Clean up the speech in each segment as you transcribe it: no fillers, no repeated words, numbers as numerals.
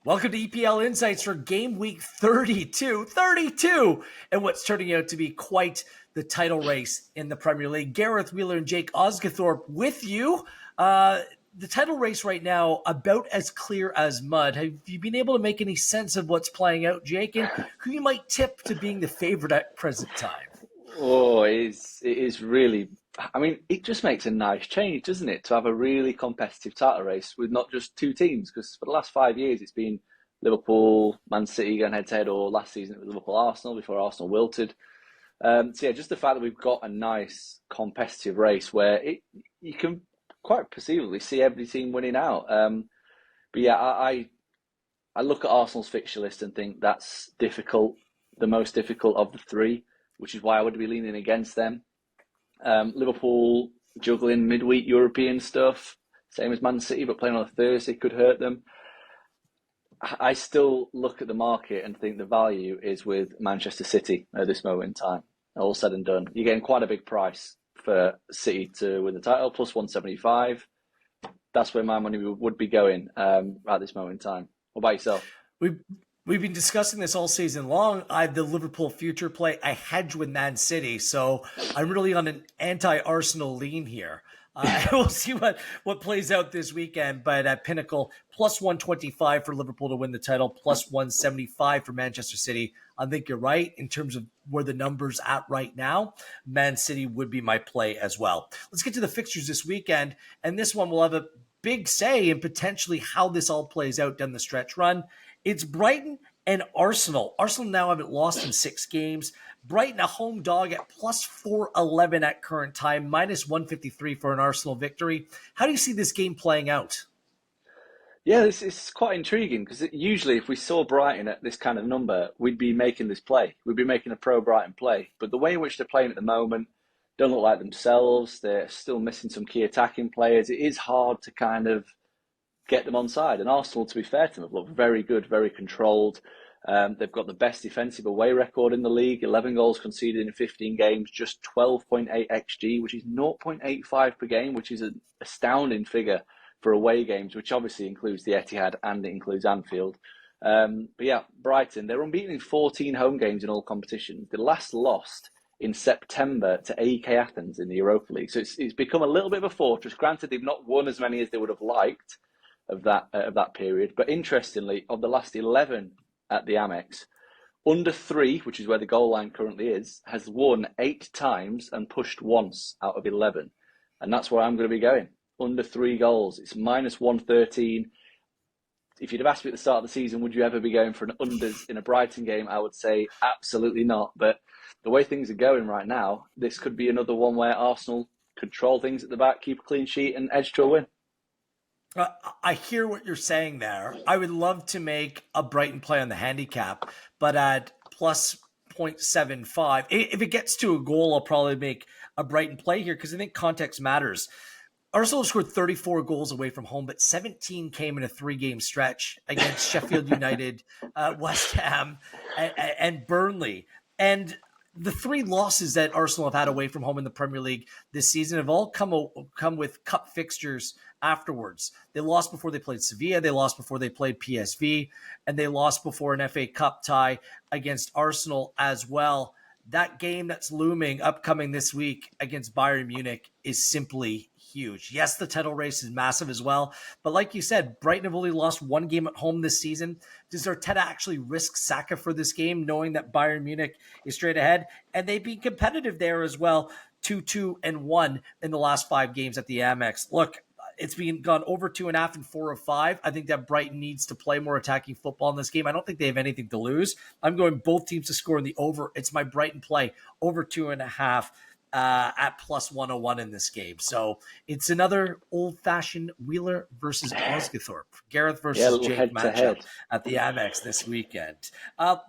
Welcome to EPL Insights for Game Week 32. 32! And what's turning out to be quite the title race in the Premier League. Gareth, Wheeler, and Jake Osgathorpe with you. The title race right now, about as clear as mud. Have you been able to make any sense of what's playing out, Jake? And who you might tip to being the favorite at present time? Oh, it is really. I mean, it just makes a nice change, doesn't it, to have a really competitive title race with not just two teams? Because for the last 5 years, it's been Liverpool, Man City going head to head, or last season it was Liverpool, Arsenal before Arsenal wilted. So yeah, just the fact that we've got a nice competitive race where you can quite perceivably see every team winning out. But yeah, I look at Arsenal's fixture list and think that's difficult, the most difficult of the three, which is why I would be leaning against them. Liverpool juggling midweek European stuff, same as Man City, but playing on a Thursday could hurt them. I still look at the market and think the value is with Manchester City at this moment in time. All said and done, you're getting quite a big price for City to win the title, plus 175. That's where my money would be going at this moment in time. What about yourself? We've been discussing this all season long. I have the Liverpool future play. I hedge with Man City, so I'm really on an anti-Arsenal lean here. We'll see what plays out this weekend. But at Pinnacle, plus 125 for Liverpool to win the title, plus 175 for Manchester City. I think you're right in terms of where the number's at right now. Man City would be my play as well. Let's get to the fixtures this weekend. And this one will have a big say in potentially how this all plays out down the stretch run. It's Brighton and Arsenal. Arsenal now haven't lost in 6 games. Brighton, a home dog at plus 411 at current time, minus 153 for an Arsenal victory. How do you see this game playing out? Yeah, this is quite intriguing because usually if we saw Brighton at this kind of number, we'd be making this play. We'd be making a pro-Brighton play. But the way in which they're playing at the moment don't look like themselves. They're still missing some key attacking players. It is hard to kind of get them on side. And Arsenal, to be fair to them, have looked very good, very controlled. They've got the best defensive away record in the league, 11 goals conceded in 15 games, just 12.8 XG, which is 0.85 per game, which is an astounding figure for away games, which obviously includes the Etihad and it includes Anfield. But yeah, Brighton, they're unbeaten in 14 home games in all competitions. They last lost in September to AEK Athens in the Europa League. So it's become a little bit of a fortress. Granted, they've not won as many as they would have liked of that period. But interestingly, of the last 11 at the Amex, under 3, which is where the goal line currently is, has won 8 times and pushed once out of 11. And that's where I'm going to be going. Under 3 goals. It's minus 113. If you'd have asked me at the start of the season, would you ever be going for an unders in a Brighton game? I would say absolutely not. But the way things are going right now, this could be another one where Arsenal control things at the back, keep a clean sheet and edge to a win. I hear what you're saying there. I would love to make a Brighton play on the handicap, but at plus 0.75, if it gets to a goal, I'll probably make a Brighton play here because I think context matters. Arsenal scored 34 goals away from home, but 17 came in a 3-game stretch against Sheffield United, West Ham, and Burnley. And the 3 losses that Arsenal have had away from home in the Premier League this season have all come with cup fixtures afterwards. They lost before they played Sevilla, they lost before they played PSV, and they lost before an FA Cup tie against Arsenal as well. That game that's looming upcoming this week against Bayern Munich is simply huge. Yes, the title race is massive as well, but like you said, Brighton have only lost 1 game at home this season. Does Arteta actually risk Saka for this game, knowing that Bayern Munich is straight ahead? And they've been competitive there as well, 2-2-1 in the last 5 games at the Amex. Look, it's been gone over 2.5 and 4 of 5. I think that Brighton needs to play more attacking football in this game. I don't think they have anything to lose. I'm going both teams to score in the over. It's my Brighton play over 2.5 at plus 101 in this game. So it's another old-fashioned Wheeler versus Osgathorpe, Gareth versus Jake matchup at the Amex this weekend.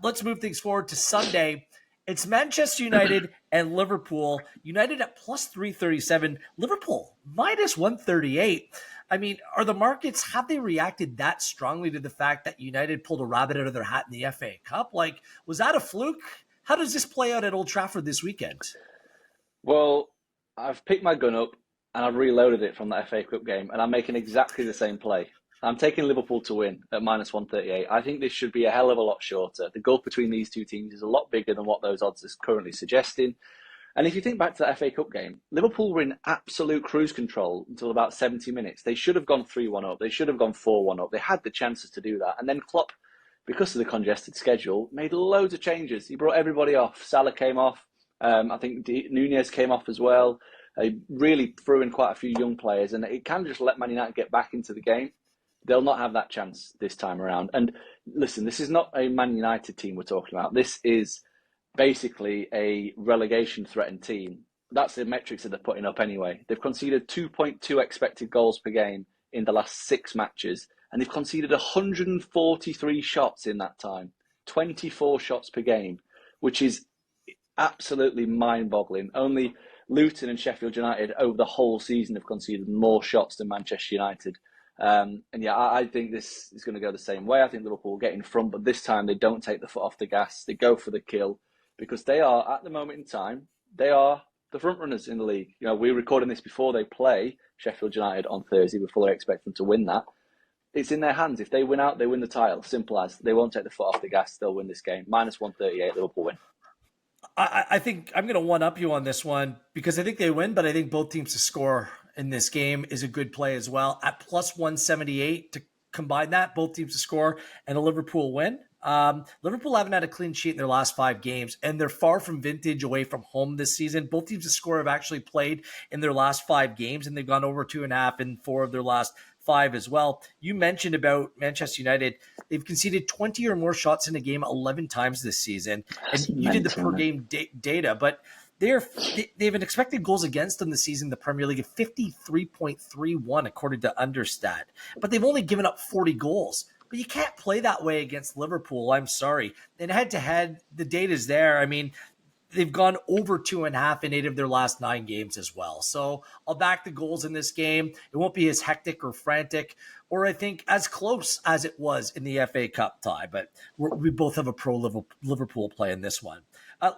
Let's move things forward to Sunday. It's Manchester United and Liverpool. United at plus 337. Liverpool minus 138. I mean, are the markets, have they reacted that strongly to the fact that United pulled a rabbit out of their hat in the FA Cup? Like, was that a fluke? How does this play out at Old Trafford this weekend? Well, I've picked my gun up and I've reloaded it from the FA Cup game and I'm making exactly the same play. I'm taking Liverpool to win at -138. I think this should be a hell of a lot shorter. The gulf between these two teams is a lot bigger than what those odds is currently suggesting. And if you think back to that FA Cup game, Liverpool were in absolute cruise control until about 70 minutes. They should have gone 3-1 up. They should have gone 4-1 up. They had the chances to do that. And then Klopp, because of the congested schedule, made loads of changes. He brought everybody off. Salah came off. I think Nunez came off as well. They really threw in quite a few young players. And it can just let Man United get back into the game. They'll not have that chance this time around. And listen, this is not a Man United team we're talking about. This is basically a relegation threatened team. That's the metrics that they're putting up anyway. They've conceded 2.2 expected goals per game in the last 6 matches, and they've conceded 143 shots in that time, 24 shots per game, which is absolutely mind-boggling. Only Luton and Sheffield United over the whole season have conceded more shots than Manchester United. And yeah, I think this is going to go the same way. I think Liverpool will get in front, but this time they don't take the foot off the gas. They go for the kill because they are, at the moment in time, they are the front runners in the league. You know, we're recording this before they play Sheffield United on Thursday. We're fully expecting to win that. It's in their hands. If they win out, they win the title. Simple as. They won't take the foot off the gas. They'll win this game. -138, Liverpool win. I think I'm going to one-up you on this one because I think they win, but I think both teams to score in this game is a good play as well. At +178 to combine that, both teams to score and a Liverpool win. Liverpool haven't had a clean sheet in their last 5 games, and they're far from vintage away from home this season. Both teams to score have actually played in their last 5 games, and they've gone over 2.5 in 4 of their last 5 as well. You mentioned about Manchester United. They've conceded 20 or more shots in a game 11 times this season. And you did the per game data, but they have an expected goals against them this season in the Premier League of 53.31 according to Understat. But they've only given up 40 goals. But you can't play that way against Liverpool. I'm sorry. And head-to-head, the data's there. I mean, they've gone over 2.5 in 8 of their last 9 games as well. So I'll back the goals in this game. It won't be as hectic or frantic, or I think as close as it was in the FA Cup tie. But we both have a pro Liverpool play in this one.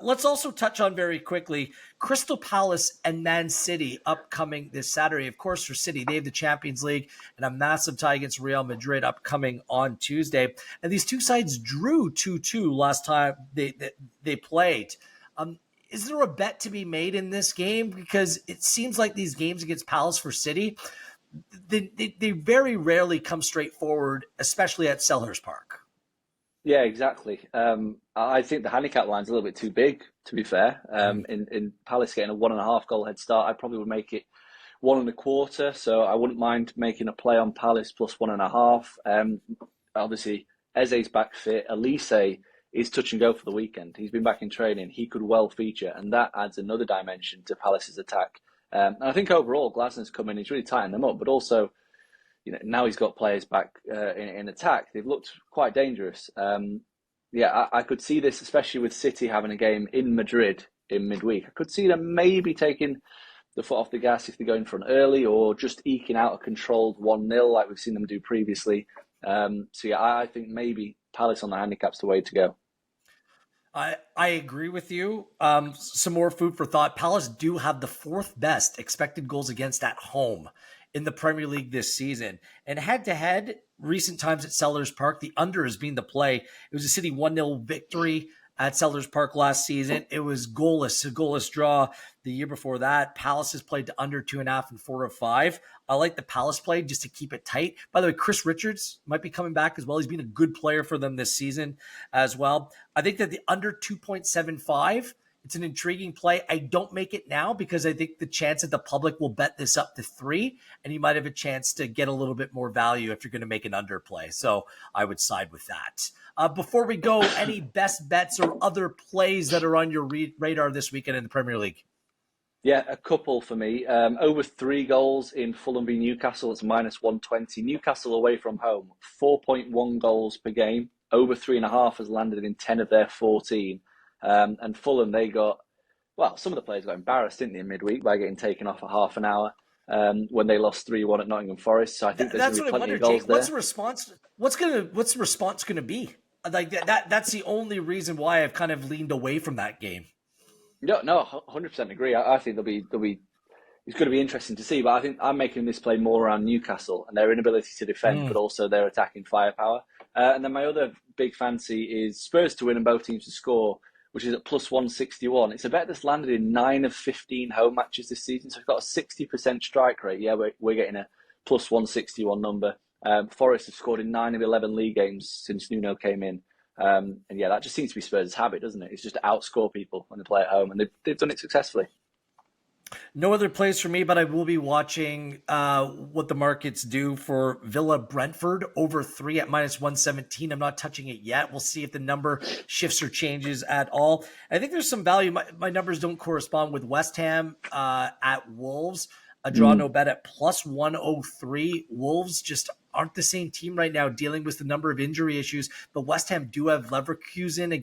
Let's also touch on very quickly Crystal Palace and Man City upcoming this Saturday. Of course, for City, they have the Champions League and a massive tie against Real Madrid upcoming on Tuesday. And these two sides drew 2-2 last time they played. Is there a bet to be made in this game? Because it seems like these games against Palace for City, they very rarely come straight forward, especially at Selhurst Park. Yeah, exactly. I think the handicap line's a little bit too big, to be fair. In Palace getting a 1.5 goal head start, I probably would make it 1.25. So I wouldn't mind making a play on Palace plus 1.5. Obviously, Eze's back fit. Elise is touch and go for the weekend. He's been back in training. He could well feature, and that adds another dimension to Palace's attack. And I think overall, Glasner's come in. He's really tightened them up, but also, you know, now he's got players back in attack. They've looked quite dangerous. I could see this, especially with City having a game in Madrid in midweek. I could see them maybe taking the foot off the gas if they go in front early, or just eking out a controlled 1-0 like we've seen them do previously. I think maybe Palace on the handicap's the way to go. I agree with you. Some more food for thought. Palace do have the 4th best expected goals against at home in the Premier League this season. And head-to-head, recent times at Selhurst Park, the under has been the play. It was a City 1-0 victory at Selhurst Park last season. It was goalless, a goalless draw the year before that. Palace has played to under 2.5 and 4 of 5. I like the Palace play just to keep it tight. By the way, Chris Richards might be coming back as well. He's been a good player for them this season as well. I think that the under 2.75, it's an intriguing play. I don't make it now because I think the chance that the public will bet this up to 3, and you might have a chance to get a little bit more value if you're going to make an underplay. So I would side with that. Before we go, any best bets or other plays that are on your radar this weekend in the Premier League? Yeah, a couple for me. Over 3 goals in Fulham v Newcastle. It's -120. Newcastle away from home, 4.1 goals per game. Over 3.5 has landed in 10 of their 14. And Fulham, some of the players got embarrassed, didn't they, in midweek by getting taken off for half an hour when they lost 3-1 at Nottingham Forest. So I think there's going to be plenty of goals Jake, there. What's the response going to be? Like that's the only reason why I've kind of leaned away from that game. No, 100% agree. I think there'll be it's going to be interesting to see. But I think I'm making this play more around Newcastle and their inability to defend, but also their attacking firepower. And then my other big fancy is Spurs to win and both teams to score, which is at plus 161. It's a bet that's landed in 9 of 15 home matches this season. So we've got a 60% strike rate. Yeah, we're getting a plus 161 number. Forest have scored in 9 of 11 league games since Nuno came in. And yeah, that just seems to be Spurs' habit, doesn't it? It's just to outscore people when they play at home, and they've done it successfully. No other plays for me, but I will be watching what the markets do for Villa Brentford over 3 at minus 117. I'm not touching it yet. We'll see if the number shifts or changes at all. I think there's some value. My numbers don't correspond with West Ham at Wolves. A draw no bet at plus 103. Wolves just aren't the same team right now, dealing with the number of injury issues. But West Ham do have Leverkusen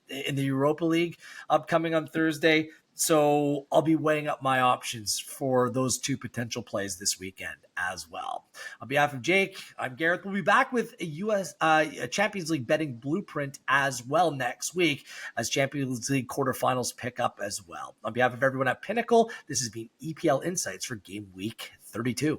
in the Europa League upcoming on Thursday. So I'll be weighing up my options for those two potential plays this weekend as well. On behalf of Jake, I'm Gareth. We'll be back with a Champions League betting blueprint as well next week as Champions League quarterfinals pick up as well. On behalf of everyone at Pinnacle, this has been EPL Insights for Game Week 32.